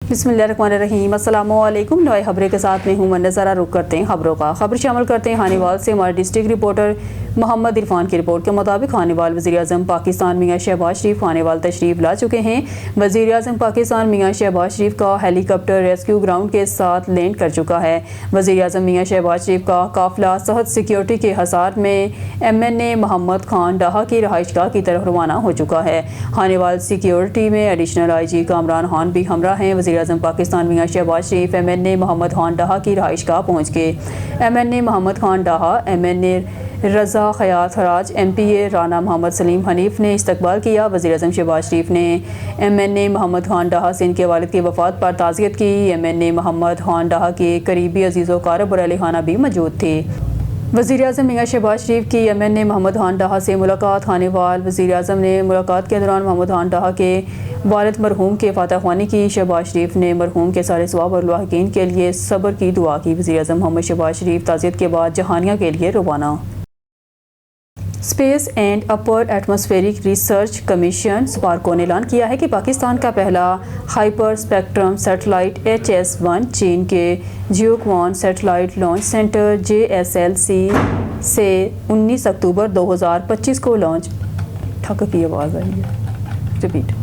बिस्मिल्लाहिर्रहमानिर्रहीम। अस्सलाम वालेकुम। नई खबरें के साथ मैं हूं मन। नज़ारा रुख करते हैं खबरों का। खबर शामिल करते हैं हानीवाल से। हमारे डिस्ट्रिक्ट रिपोर्टर मोहम्मद इरफान की रिपोर्ट के मुताबिक हानीवाल वज़ीर आज़म पाकिस्तान मियां शहबाज शरीफ हानीवाल तशरीफ़ ला चुके हैं। वज़ीर आज़म पाकिस्तान मियां शहबाज शरीफ का हेलीकॉप्टर रेस्क्यू ग्राउंड के साथ लैंड कर चुका है। वज़ीर आज़म मियां शहबाज शरीफ का काफ़िला सहत सिक्योरिटी के हसार में MNA मोहम्मद खान डाहा की रहायशगाह की तरफ रवाना हो चुका है। हानीवाल सिक्योरिटी में एडिशनल IG कामरान खान भी हमरा हैं। वज़ीर आज़म पाकिस्तान मियां शहबाज शरीफ MNA मोहम्मद खान डाहा की रहायशगाह पहुँच गए। MNA मोहम्मद खान डाहा, MNA रज़ा खयात फराज, MPA राना मोहम्मद सलीम हनीफ ने इस्तकबाल किया। वज़ीर आज़म शहबाज शरीफ ने MNA मोहम्मद खान डाहा से इनके वालिद की वफ़ात पर ताज़ियत की। MNA मोहम्मद खान डाहा के करीबी अजीज़ो कारब और अहल खाना भी मौजूद थे। वज़ीर आज़म मियां शहबाज शरीफ की MNA मोहम्मद खान डाहा से मुलाकात। हानीवाल वज़ीर आज़म ने मुलाकात के दौरान मोहम्मद खान डाहा के वालिद मरहूम के फातह ख्वानी की। शहबाज शरीफ ने मरहूम के सारे सवाब और लाहिकीन के लिए सब्र की दुआ की। वज़ीर आज़म मोहम्मद शहबाज शरीफ ताज़ियत के बाद जहानिया के लिए रवाना। Space and upper atmospheric research commission Sparco ने ऐलान किया है कि पाकिस्तान का पहला हाइपर स्पेक्ट्रम सैटेलाइट HS-1 चीन के जियोक्वान सैटेलाइट लॉन्च सेंटर JSLC से 19 अक्टूबर 2025 को लॉन्च। ठक की आवाज़ आई है, repeat.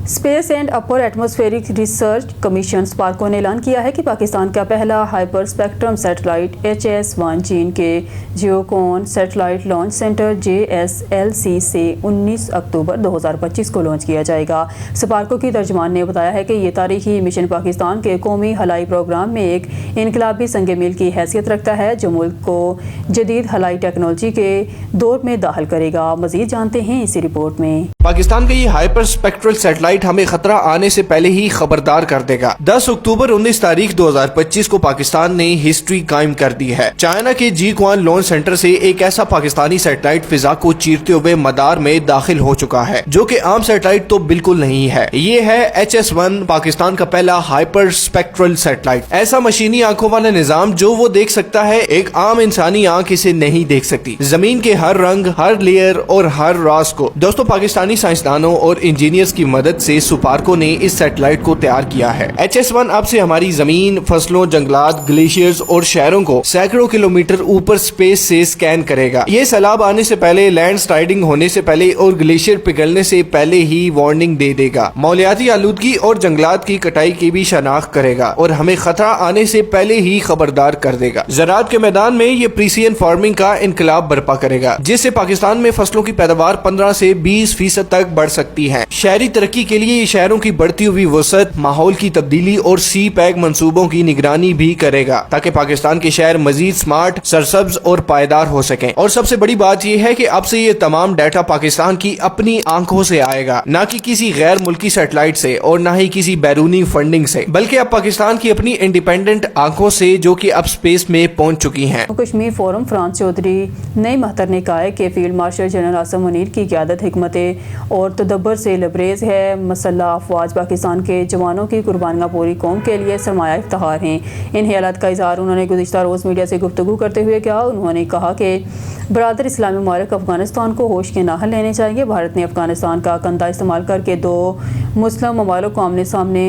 Space and upper atmospheric research commission Sparco ने ऐलान किया है कि पाकिस्तान का पहला हाइपर स्पेक्ट्रम सैटेलाइट HS-1 चीन के जियोक्वान सैटेलाइट लॉन्च सेंटर JSLC से 19 अक्टूबर 2025 को लॉन्च किया जाएगा। स्पार्को की तर्जुमान ने बताया है कि ये तारीखी मिशन पाकिस्तान के कौमी हलाई प्रोग्राम में एक इनकलाबी संग मील की हैसियत रखता है जो मुल्क को जदीद हलाई टेक्नोलॉजी के दौर में दाखिल करेगा। मज़ीद जानते हैं इसी रिपोर्ट में। पाकिस्तान का ये हाइपर स्पेक्ट्रल सैटेलाइट हमें खतरा आने से पहले ही खबरदार कर देगा। 10 अक्टूबर 19 तारीख 2025 को पाकिस्तान ने हिस्ट्री कायम कर दी है। चाइना के जियोक्वान लॉन्च सेंटर से एक ऐसा पाकिस्तानी सैटेलाइट फिजा को चीरते हुए मदार में दाखिल हो चुका है जो कि आम सैटेलाइट तो बिल्कुल नहीं है। ये है HS-1, पाकिस्तान का पहला हाइपर स्पेक्ट्रल सैटेलाइट। ऐसा मशीनी आंखों वाला निजाम जो वो देख सकता है, एक आम इंसानी आंख इसे नहीं देख सकती। जमीन के हर रंग, हर लेयर और हर राज को दोस्तों पाकिस्तानी साइंसदानों और इंजीनियर्स की मदद से सुपार्को ने इस सैटेलाइट को तैयार किया है। HS-1 अब से हमारी जमीन, फसलों, जंगलात, ग्लेशियर्स और शहरों को सैकड़ों किलोमीटर ऊपर स्पेस से स्कैन करेगा। ये सैलाब आने से पहले, लैंड स्लाइडिंग होने से पहले और ग्लेशियर पिघलने से पहले ही वार्निंग दे देगा। मौलियाती आलूदगी और जंगलात की कटाई की भी शनाख्त करेगा और हमें खतरा आने से पहले ही खबरदार कर देगा। ज़राअत के मैदान में ये प्रीसिजन फार्मिंग का इनकलाब बर्पा करेगा जिससे पाकिस्तान में फसलों की पैदावार 15 से 20% तक बढ़ सकती है। शहरी तरक्की के लिए शहरों की बढ़ती हुई वसअत, माहौल की तब्दीली और CPEC मंसूबों की निगरानी भी करेगा ताकि पाकिस्तान के शहर मजीद स्मार्ट, सरसब्ज और पायदार हो सकें। और सबसे बड़ी बात यह है कि अब से ये तमाम डाटा पाकिस्तान की अपनी आंखों से आएगा, न कि किसी गैर मुल्की सैटेलाइट से और न ही किसी बैरूनी फंडिंग से, बल्कि अब पाकिस्तान की अपनी इंडिपेंडेंट आंखों से जो कि अब स्पेस में पहुंच चुकी हैं। कश्मीर फोरम फ्रांस चौधरी नई महतर ने कहा है कि field marshal general Asim Munir की क़यादत हिकमत और तदब्बर से लबरेज है। मसल्ह अफवाज पाकिस्तान के जवानों की कुर्बानियाँ पूरी कौम के लिए सरमाया इफ्तिखार हैं। इन ख्यालात का इज़हार उन्होंने गुज़िश्ता रोज़ मीडिया से गुफ्तगू करते हुए किया। उन्होंने कहा कि बरादर इस्लामी ममालिक अफगानिस्तान को होश के नाहल लेने चाहिए। भारत ने अफगानिस्तान का कंधा इस्तेमाल करके 2 मुस्लिम ममालिक को आमने सामने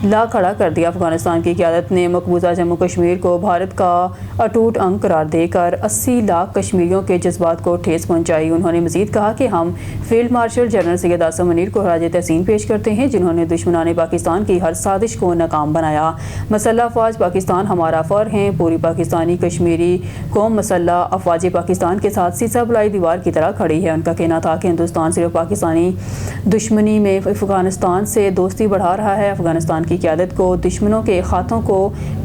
ला खड़ा कर दिया। अफगानिस्तान की क़यादत ने मकबूजा जम्मू कश्मीर को भारत का अटूट अंग करार देकर 80 लाख कश्मीरियों के जज्बात को ठेस पहुँचाई। उन्होंने मज़ीद कहा कि हम field marshal general Syed Asim Munir को खराज तहसीन पेश करते हैं जिन्होंने दुश्मनाने पाकिस्तान की हर साजिश को नाकाम बनाया। मसल्ह अफवाज पाकिस्तान हमारा फ़र हैं। पूरी पाकिस्तानी कश्मीरी कौम मसल्ह अफवाज पाकिस्तान के साथ सीसा बुलाई दीवार की तरह खड़ी है। उनका कहना था कि हिंदुस्तान सिर्फ पाकिस्तानी दुश्मनी में अफगानिस्तान से दोस्ती बढ़ा रहा है। अफगानिस्तान की क़यादत को दुश्मनों के खातों को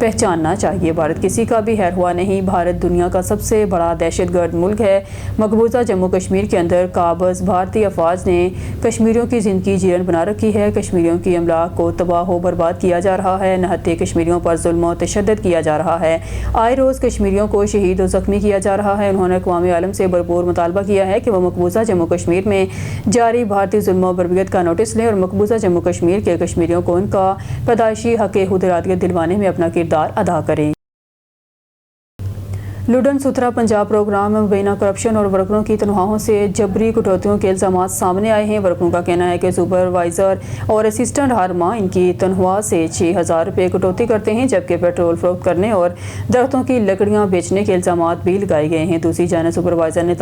पहचानना चाहिए। भारत किसी का भी हैर हुआ नहीं। भारत दुनिया का सबसे बड़ा दहशतगर्द मुल्क है। मकबूजा जम्मू कश्मीर के अंदर काबज़ भारतीय अफवाज ने कश्मीरियों की ज़िंदगी जीवन बना रखी है। कश्मीरियों की अमलाक को तबाह व बर्बाद किया जा रहा है। नहत्ते कश्मीरियों पर जुल्म और तशद्दुद किया जा रहा है। आए रोज़ कश्मीरियों को शहीद और ज़ख्मी किया जा रहा है। उन्होंने अक़वाम आलम से भरपूर मुतालबा किया है कि वह मकबूजा जम्मू कश्मीर में जारी भारतीय जुल्म और बर्बरियत का नोटिस लें और मकबूजा जम्मू कश्मीर के कश्मीरियों को उनका पैदाइशी हक़ खुदरादियत दिलवाने में अपना किरदार अदा करें। लुडन सुथरा पंजाब प्रोग्राम में मुबैना करप्शन और वर्करों की तनख्वाहों से जबरी कटौतियों के इल्ज़ामात सामने आए हैं। वर्करों का कहना है कि सुपरवाइज़र और असिस्टेंट हर माह इनकी तनख्वाह से 6,000 रुपये कटौती करते हैं, जबकि पेट्रोल फरोख्त करने और दरख्तों की लकड़ियाँ बेचने के इल्ज़ामात भी लगाए गए हैं। दूसरी जानब सुपरवाइज़र ने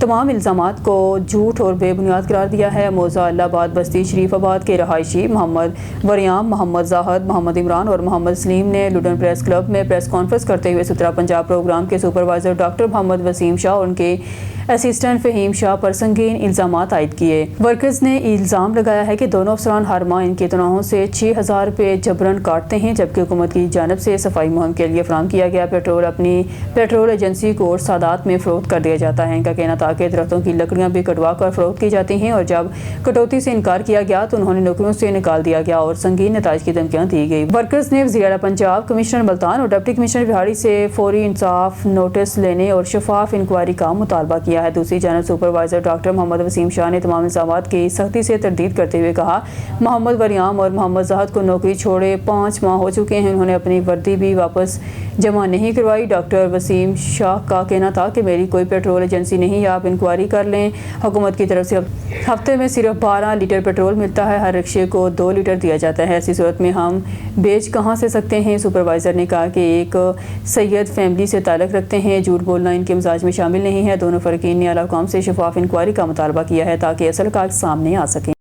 तमाम इल्ज़ामात को झूठ और बेबुनियाद करार दिया है। मौजा इलाहाबाद बस्ती शरीफाबाद के रहायशी मोहम्मद वरियाम, मोहम्मद जाहद, मोहम्मद इमरान और मोहम्मद सलीम ने लुडन प्रेस क्लब में प्रेस कॉन्फ्रेंस करते हुए सुथरा पंजाब प्रोग्राम के सुपरवाइज़र डॉक्टर मोहम्मद वसीम शाह और उनके असिस्टेंट फ़हीम शाह पर संगीन इल्ज़ामात आयद किए। वर्कर्स ने इल्ज़ाम लगाया है कि दोनों अफसरान हर माह इनकी तनख्वाहों से 6,000 रुपये जबरन काटते हैं, जबकि हुकूमत की जानिब से सफाई मुहिम के लिए फराहम किया गया पेट्रोल अपनी पेट्रोल एजेंसी को सादात में फ़रोख्त कर दिया जाता है। इनका कहना था कि दरख्तों की लकड़ियाँ भी कटवा कर फ़रोख्त की जाती हैं और जब कटौती से इनकार किया गया तो उन्होंने नौकरियों से निकाल दिया गया और संगीन नताइज की धमकियाँ दी गई। वर्कर्स ने वज़ीर आला पंजाब, कमिश्नर मुल्तान और डिप्टी कमिश्नर बिहाड़ी से फौरी इंसाफ नोटिस लेने और शफाफ इंक्वायरी का मुतालबा किया है। दूसरी जानब सुपरवाइज़र डॉक्टर मोहम्मद वसीम शाह ने तमाम इल्ज़ामात की सख्ती से तरदीद करते हुए कहा, मोहम्मद वरियाम और मोहम्मद जाहद को नौकरी छोड़े 5 माह हो चुके हैं, उन्होंने अपनी वर्दी भी वापस जमा नहीं करवाई। डॉक्टर वसीम शाह का कहना था कि मेरी कोई पेट्रोल एजेंसी नहीं, आप इंक्वायरी कर लें। हुकूमत की तरफ से हफ्ते में सिर्फ 12 लीटर पेट्रोल मिलता है, हर रिक्शे को 2 लीटर दिया जाता है, ऐसी सूरत में हम बेच कहाँ से सकते हैं। सुपरवाइज़र ने कहा कि एक सैयद फैमिली से ताल्लुक़ रखते हैं, झूठ बोलना इनके मिजाज में शामिल नहीं है। दोनों फ़रीक़ीन ने आला हुकाम से शफाफ इंक्वायरी का मुतालबा किया है ताकि असल हक़ाइक़ सामने आ सकें।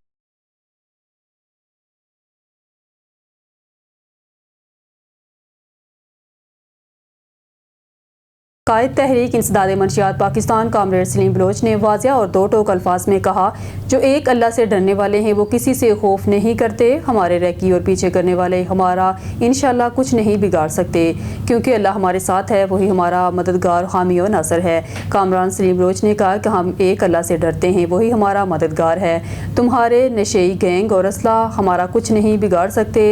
कायद तहरीक इंसदाद मंशियात पाकिस्तान कामरेड सलीम बलोच ने वाज़िया और दो टोक अल्फाज में कहा, जो एक अल्लाह से डरने वाले हैं वो किसी से खौफ नहीं करते। हमारे रैकी और पीछे करने वाले हमारा इंशाअल्लाह कुछ नहीं बिगाड़ सकते, क्योंकि अल्लाह हमारे साथ है, वही हमारा मददगार हामी और नासर है। कामरान सलीम बलोच ने कहा कि हम एक अल्लाह से डरते हैं, वही हमारा मददगार है। तुम्हारे नशेई गैंग और असला हमारा कुछ नहीं बिगाड़ सकते।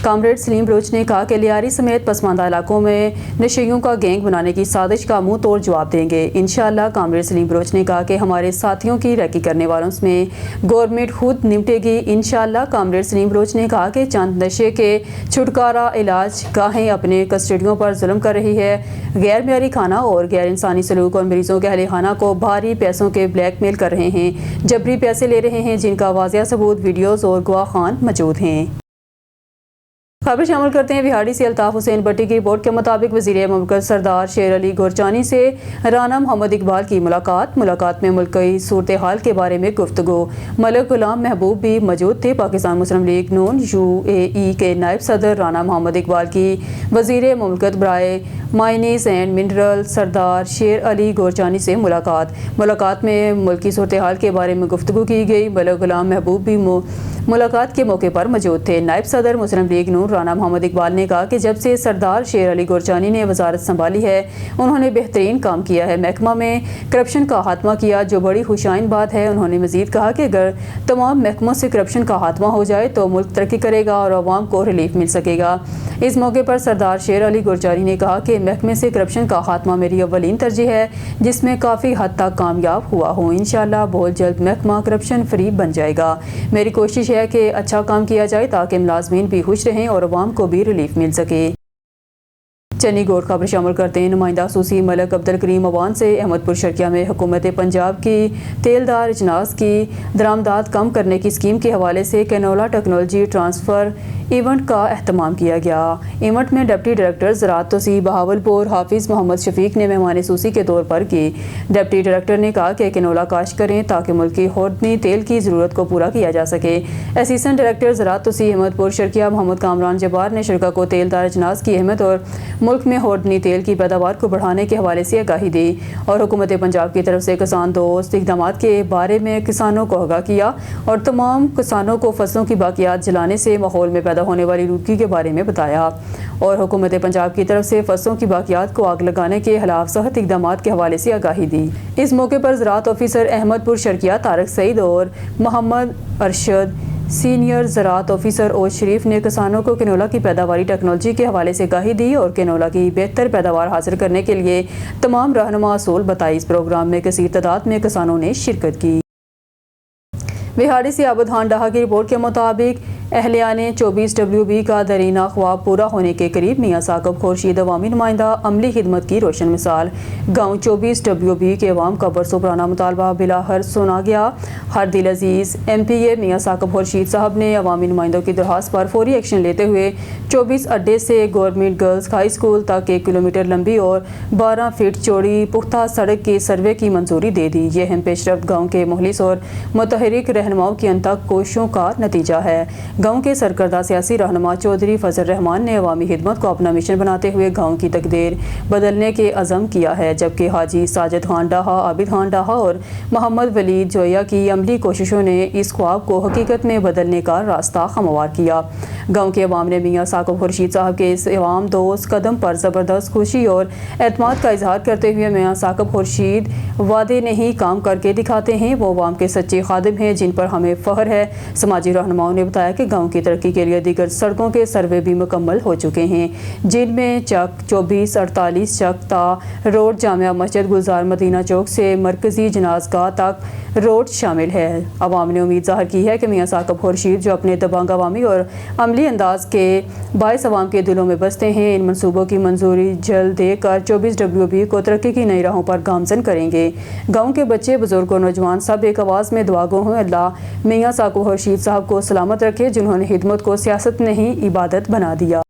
कामरेड सलीम बलोच ने कहा कि लियारी समेत पसमानदा इलाकों में नशेइयों का गैंग बनाने की साजिश का मुंह तोड़ जवाब देंगे इंशाअल्लाह। कामरेड सलीम बलोच ने कहा कि हमारे साथियों की रैकी करने वालों में गवर्नमेंट खुद निपटेगी इंशाअल्लाह। कामरेड सलीम बलोच ने कहा कि चंद नशे के छुटकारा इलाज गाहें अपने कस्टडियों पर जुल्म कर रही है, गैर मेयारी खाना और गैर इंसानी सलूक और मरीजों के अहले खाना को भारी पैसों के ब्लैकमेल कर रहे हैं, जबरी पैसे ले रहे हैं, जिनका वाज़िया सबूत वीडियोज़ और गवाह खान मौजूद हैं। खबर शामिल करते हैं बिहाड़ी से अल्ताफ हुसैन भट्टी की रिपोर्ट के मुताबिक वज़ीर मुमलिकत सरदार शेर अली गोरचानी से राना मोहम्मद इकबाल की मुलाकात में मुल्की सूरत हाल के बारे में गुफ्तगू। मलिक गुलाम महबूब भी मौजूद थे। पाकिस्तान मुस्लिम लीग नून UAE के नायब सदर राना मोहम्मद इकबाल की वज़ीर मुमलिकत बराए माइनिस एंड मिनरल सरदार शेर अली गोरचानी से मुलाकात में मुल्की सूरत हाल के बारे में गुफ्तगू की गई। मलिक गुलाम महबूब भी मुलाकात के मौके पर मौजूद थे। नायब सदर मुस्लिम लीग नून राना मोहम्मद इकबाल ने कहा कि जब से सरदार शेर अली गोरचानी ने वजारत संभाली है, उन्होंने बेहतरीन काम किया है, महकमा में करप्शन का खात्मा किया, जो बड़ी खुशाइन बात है। उन्होंने मजीद कहा कि अगर तमाम महकमों से करप्शन का खात्मा हो जाए तो मुल्क तरक्की करेगा और अवाम को रिलीफ मिल सकेगा। इस मौके पर सरदार शेर अली गोरचानी ने कहा कि महकमे से करप्शन का खात्मा मेरी अव्वलीन तरजीह है, जिसमें काफ़ी हद तक कामयाब हुआ हूँ। इंशाअल्लाह बहुत जल्द महकमा करप्शन फ्री बन जाएगा। मेरी कोशिश है कि अच्छा काम किया जाए ताकि मुलाजमीन भी खुश रहें और अवाम को भी रिलीफ मिल सके। चनी गोर खबर शामिल करते हैं। नुमाइंदा खसूसी मलिक अब्दुल करीम अवान से अहमदपुर शर्किया में हुकूमत पंजाब की तेलदार अजनास की दरामदात कम करने की स्कीम के हवाले से कैनोला टेक्नोलॉजी ट्रांसफ़र इवेंट का अहतमाम किया गया। इवेंट में डिप्टी डायरेक्टर ज़राअत तोसी बहावलपुर हाफिज़ मोहम्मद शफीक ने मेहमान खसूसी के तौर पर की। डिप्टी डायरेक्टर ने कहा कि कैनोला काश्त करें ताकि मुल्क की होर्डनी तेल की ज़रूरत को पूरा किया जा सके। असिस्टेंट डायरेक्टर ज़राअत तोसी अहमदपुर शर्किया मोहम्मद कामरान जब्बार ने शरका को तेलदार अजनास की अहमियत और मुल्क में होर्डनी तेल की पैदावार को बढ़ाने के हवाले से आगाही दी और हुकूमत पंजाब की तरफ से किसान दोस्त इक़दाम के बारे में किसानों को आगाह किया और तमाम किसानों को फसलों की बाकियात जलाने से माहौल में पैदा होने वाली आलूदगी के बारे में बताया और हुकूमत पंजाब की तरफ से फसलों की बाकियात को आग लगाने के खिलाफ सख्त इक़दाम के हवाले से आगाही दी। इस मौके पर ज़राअत ऑफिसर अहमदपुर शर्किया तारक सईद और मोहम्मद अरशद सीनियर ज़राअत ऑफिसर ओज शरीफ ने किसानों को कैनोला की पैदावारी टेक्नोलॉजी के हवाले से आगाही दी और कैनोला की बेहतर पैदावार हासिल करने के लिए तमाम रहनुमा असूल बताई। इस प्रोग्राम में कसीर तादाद में किसानों ने शिरकत की। बिहाड़ी से आबद खान डाहा की रिपोर्ट के मुताबिक اہلیہ نے 24WB کا درینہ خواب پورا ہونے کے قریب میاں ثاقب خورشید عوامی نمائندہ عملی خدمت کی روشن مثال۔ گاؤں 24WB کے عوام کا برسوں پرانا مطالبہ بلاخر سنا گیا۔ ہر دل عزیز MPA میاں ثاقب خورشید صاحب نے عوامی نمائندوں کی درخواست پر فوری ایکشن لیتے ہوئے 24 اڈے سے گورنمنٹ گرلز ہائی اسکول تک 1 کلومیٹر لمبی اور 12 فٹ چوڑی پختہ سڑک کے سروے کی منظوری دے دی۔ یہ اہم پیش رفت گاؤں کے مخلص اور متحرک رہنماؤں کی انتھک کوششوں کا نتیجہ ہے۔ گاؤں کے سرکردہ سیاسی رہنما چودھری فضل الرحمان نے عوامی خدمت کو اپنا مشن بناتے ہوئے گاؤں کی تقدیر بدلنے کے عزم کیا ہے، جبکہ حاجی ساجد خان ڈاہا، عابد خان ڈاہا اور محمد ولید جویہ کی عملی کوششوں نے اس خواب کو حقیقت میں بدلنے کا راستہ ہموار کیا۔ گاؤں کے عوام نے میاں ثاقب خورشید صاحب کے اس عوام دوست قدم پر زبردست خوشی اور اعتماد کا اظہار کرتے ہوئے میاں ثاقب خورشید وعدے نہیں کام کر کے دکھاتے ہیں، وہ عوام کے سچے خادم ہیں جن پر ہمیں فخر ہے۔ سماجی رہنماؤں نے بتایا کہ گاؤں کی ترقی کے لیے دیگر سڑکوں کے سروے بھی مکمل ہو چکے ہیں، جن میں چک 2448 چک تا روڈ جامعہ مسجد گلزار مدینہ چوک سے مرکزی جناز گاہ تک روڈ شامل ہے۔ عوام نے امید ظاہر کی ہے کہ میاں ثاقب خورشید جو اپنے دبنگ عوامی اور عملی انداز کے باعث عوام کے دلوں میں بستے ہیں، ان منصوبوں کی منظوری جلد دے کر 24WB کو ترقی کی نئی راہوں پر گامزن کریں گے۔ گاؤں کے بچے، بزرگ اور نوجوان سب ایک آواز میں دعا گو ہیں، اللہ میاں ثاقب خورشید صاحب کو سلامت رکھے جنہوں نے خدمت کو سیاست نہیں عبادت بنا دیا۔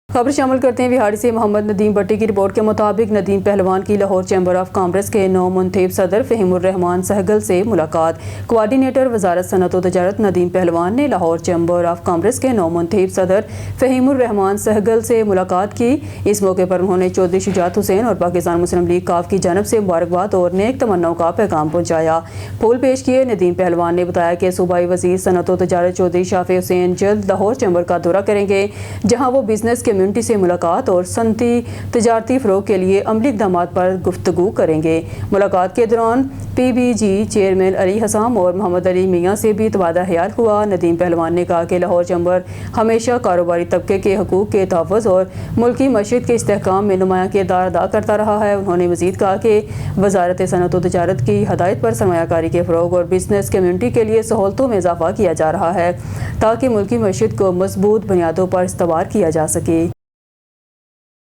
خبر شامل کرتے ہیں بہاڑی سے محمد ندیم بٹی کی رپورٹ کے مطابق ندیم پہلوان کی لاہور چیمبر آف کامرس کے نو منتخب صدر فہیم الرحمان سہگل سے ملاقات۔ کوارڈینیٹر وزارت صنعت و تجارت ندیم پہلوان نے لاہور چیمبر آف کامرس کے نو منتخب صدر فہیم الرحمان سہگل سے ملاقات کی۔ اس موقع پر انہوں نے چودھری شجاعت حسین اور پاکستان مسلم لیگ ق کی جانب سے مبارکباد اور نیک تمناؤں کا پیغام پہنچایا، پھول پیش کیے۔ ندیم پہلوان نے بتایا کہ صوبائی وزیر صنعت و تجارت چودھری شافع حسین جلد لاہور چیمبر کا دورہ کریں گے، جہاں وہ بزنس کمیونٹی سے ملاقات اور صنعتی تجارتی فروغ کے لیے عملی اقدامات پر گفتگو کریں گے۔ ملاقات کے دوران PBG چیئرمین علی حسام اور محمد علی میاں سے بھی تبادلہ خیال ہوا۔ ندیم پہلوان نے کہا کہ لاہور چیمبر ہمیشہ کاروباری طبقے کے حقوق کے تحفظ اور ملکی معیشت کے استحکام میں نمایاں کردار ادا کرتا رہا ہے۔ انہوں نے مزید کہا کہ وزارت صنعت و تجارت کی ہدایت پر سرمایہ کاری کے فروغ اور بزنس کمیونٹی کے لیے سہولتوں میں اضافہ کیا جا رہا ہے تاکہ ملکی معیشت کو مضبوط بنیادوں پر استوار کیا جا سکے۔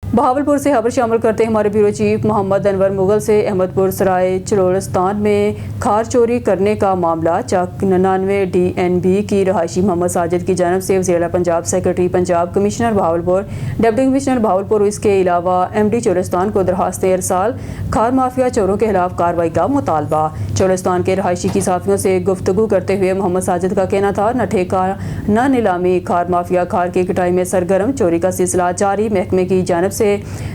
بہاولپور سے خبر شامل کرتے ہیں ہمارے بیورو چیف محمد انور مغل سے احمد پور سرائے چلورستان میں کھار چوری کرنے کا معاملہ چک 99 DNB کی رہائشی محمد ساجد کی جانب سے وزیر اعلیٰ Punjab, secretary Punjab, commissioner Bahawalpur, deputy commissioner Bahawalpur, اس کے علاوہ MD چولستان کو درخواست ارسال، کھار مافیا چوروں کے خلاف کارروائی کا مطالبہ۔ چولستان کے رہائشی کی صحافیوں سے گفتگو کرتے ہوئے محمد ساجد کا کہنا تھا، نہ ٹھیکہ نہ نیلامی، کھار مافیا کھار کی کٹائی میں سرگرم، چوری کا سلسلہ جاری۔ محکمے کی جانب سے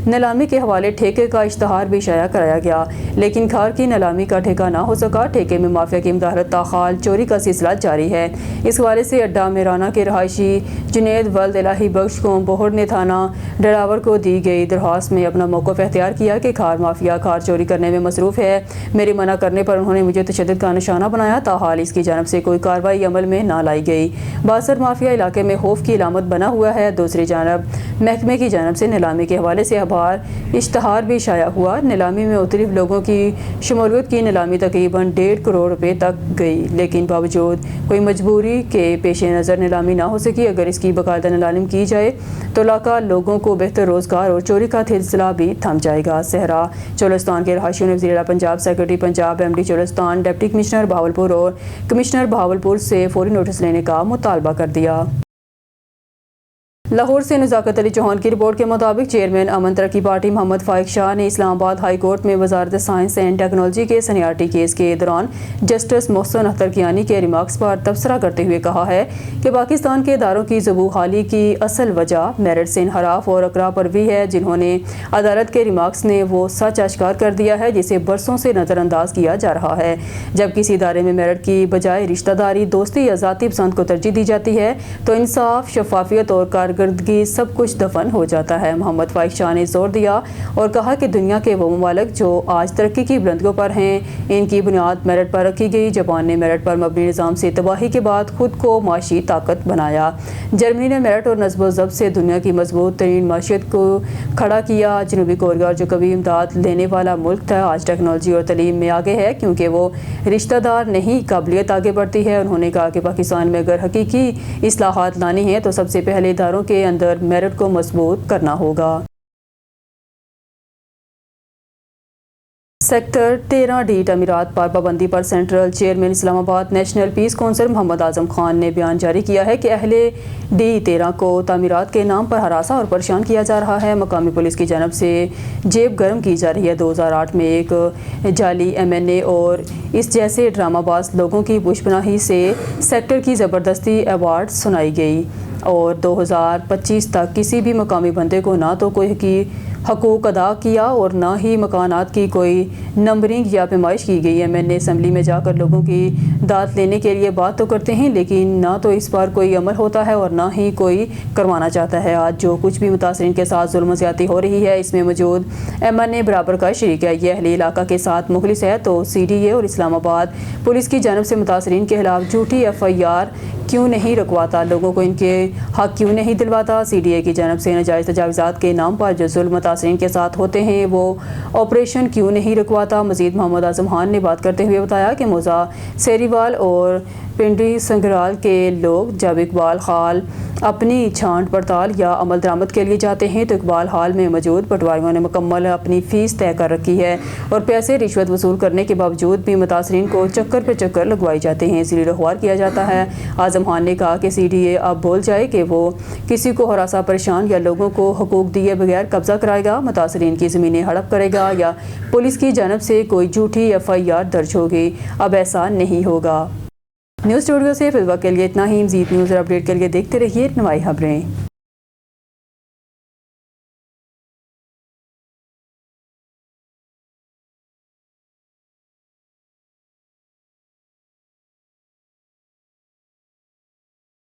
نیلامی کے حوالے ٹھیکے کا اشتہار بھی شائع کرایا گیا، لیکن کھار کی نیلامی کا ٹھیکہ نہ ہو سکا۔ ٹھیکے میں مافیا کی مداخلت تاحال چوری کا سلسلہ جاری ہے۔ اس حوالے سے اڈا میرانہ کے رہائشی جنید ولد الہی بخش کو بہڑ نے تھانہ ڈراور کو دی گئی درخواست میں اپنا موقف اختیار کیا کہ کھار مافیا کھار چوری کرنے میں مصروف ہے۔ میرے منع کرنے پر انہوں نے مجھے تشدد کا نشانہ بنایا، تاحال اس کی جانب سے کوئی کارروائی عمل میں نہ لائی گئی۔ باثر مافیا علاقے میں خوف کی علامت بنا ہوا ہے۔ دوسری جانب محکمے کی جانب سے نیلامی کے حوالے سے اخبار اشتہار بھی شائع ہوا۔ نیلامی میں مختلف لوگوں کی شمولیت کی نیلامی تقریباً 1.5 کروڑ روپے تک گئی، لیکن باوجود کوئی مجبوری کے پیش نظر نیلامی نہ ہو سکی۔ اگر اس کی باقاعدہ نیلامی کی جائے تو علاقہ لوگوں کو بہتر روزگار اور چوری کا سلسلہ بھی تھم جائے گا۔ صحرا چولستان کے رہائشیوں نے وزیر اعلیٰ Punjab, secretary Punjab, MD Cholistan, deputy commissioner Bahawalpur اور کمشنر بہاولپور سے فوری نوٹس لینے کا مطالبہ کر دیا۔ لاہور سے نزاکت علی چوہان کی رپورٹ کے مطابق چیئرمین امن ترقی پارٹی محمد فائق شاہ نے اسلام آباد ہائی کورٹ میں وزارت سائنس اینڈ ٹیکنالوجی کے سینیارٹی کیس کے دوران جسٹس محسن اختر کیانی کے ریمارکس پر تبصرہ کرتے ہوئے کہا ہے کہ پاکستان کے اداروں کی زبوں خالی کی اصل وجہ میرٹ سے انحراف اور اقرا پروی ہے، جنہوں نے عدالت کے ریمارکس نے وہ سچ اشکار کر دیا ہے جسے برسوں سے نظر انداز کیا جا رہا ہے۔ جب کسی ادارے میں میرٹ کی بجائے رشتہ داری، دوستی یا ذاتی پسند کو ترجیح دی جاتی ہے تو انصاف، شفافیت اور کارکردگی کارکردگی سب کچھ دفن ہو جاتا ہے۔ محمد فائق شاہ نے زور دیا اور کہا کہ دنیا کے وہ ممالک جو آج ترقی کی بلندیوں پر ہیں، ان کی بنیاد میرٹ پر رکھی گئی۔ جاپان نے میرٹ پر مبنی نظام سے تباہی کے بعد خود کو معاشی طاقت بنایا۔ جرمنی نے میرٹ اور نظم و ضبط سے دنیا کی مضبوط ترین معیشت کو کھڑا کیا۔ جنوبی کوریا جو کبھی امداد لینے والا ملک تھا، آج ٹیکنالوجی اور تعلیم میں آگے ہے کیونکہ وہ رشتہ دار نہیں، قابلیت آگے بڑھتی ہے۔ انہوں نے کہا کہ پاکستان میں اگر حقیقی اصلاحات لانی ہیں تو سب سے پہلے اداروں کے اندر میرٹ کو مضبوط کرنا ہوگا۔ سیکٹر 13D تعمیرات پر پابندی پر سینٹرل چیئرمین اسلام آباد نیشنل پیس کونسل محمد اعظم خان نے بیان جاری کیا ہے کہ اہل D13 کو تعمیرات کے نام پر ہراساں اور پریشان کیا جا رہا ہے۔ مقامی پولیس کی جانب سے جیب گرم کی جا رہی ہے۔ 2008 میں ایک جعلی MNA اور اس جیسے ڈرامہ باز لوگوں کی پوش پناہی سے سیکٹر کی زبردستی ایوارڈ سنائی گئی اور 2025 تک کسی بھی مقامی بندے کو نہ تو کوئی حقوق ادا کیا اور نہ ہی مکانات کی کوئی نمبرنگ یا پیمائش کی گئی۔ MNA اسمبلی میں جا کر لوگوں کی داد لینے کے لیے بات تو کرتے ہیں لیکن نہ تو اس پر کوئی عمل ہوتا ہے اور نہ ہی کوئی کروانا چاہتا ہے۔ آج جو کچھ بھی متاثرین کے ساتھ ظلم و زیادتی ہو رہی ہے اس میں موجود MNA برابر کا شریک ہے۔ یہ اہل علاقہ کے ساتھ مخلص ہے تو CDA اور اسلام آباد پولیس کی جانب سے متاثرین کے خلاف جھوٹی FIR کیوں نہیں رکواتا، لوگوں کو ان کے حق کیوں نہیں دلواتا؟ CDA کی جانب سے ناجائز تجاوزات کے نام پر جو ظلم متاثرین کے ساتھ ہوتے ہیں وہ آپریشن کیوں نہیں رکواتا؟ مزید محمد اعظم خان نے بات کرتے ہوئے بتایا کہ موزہ سیریوال اور پنڈی سنگرال کے لوگ جب اقبال خال اپنی چھانٹ پڑتال یا عمل درآمد کے لیے جاتے ہیں تو اقبال حال میں موجود پٹواریوں نے مکمل اپنی فیس طے کر رکھی ہے اور پیسے رشوت وصول کرنے کے باوجود بھی متاثرین کو چکر پہ چکر لگوائی جاتے ہیں، ذلیل و خوار کیا جاتا ہے۔ اعظم خان نے کہا کہ CDA اب بول جائے کہ وہ کسی کو ہراساں پریشان یا لوگوں کو حقوق دیے بغیر قبضہ کرائے گا، متاثرین کی زمینیں ہڑپ کرے گا یا پولیس کی جانب سے کوئی جھوٹی FIR درج ہوگی، اب ایسا نہیں ہوگا۔ نیوز اسٹوڈیو سے فی الوقت کے لیے اتنا ہی۔ مزید نیوز اور اپڈیٹ کے لیے دیکھتے رہیے نوائی خبریں۔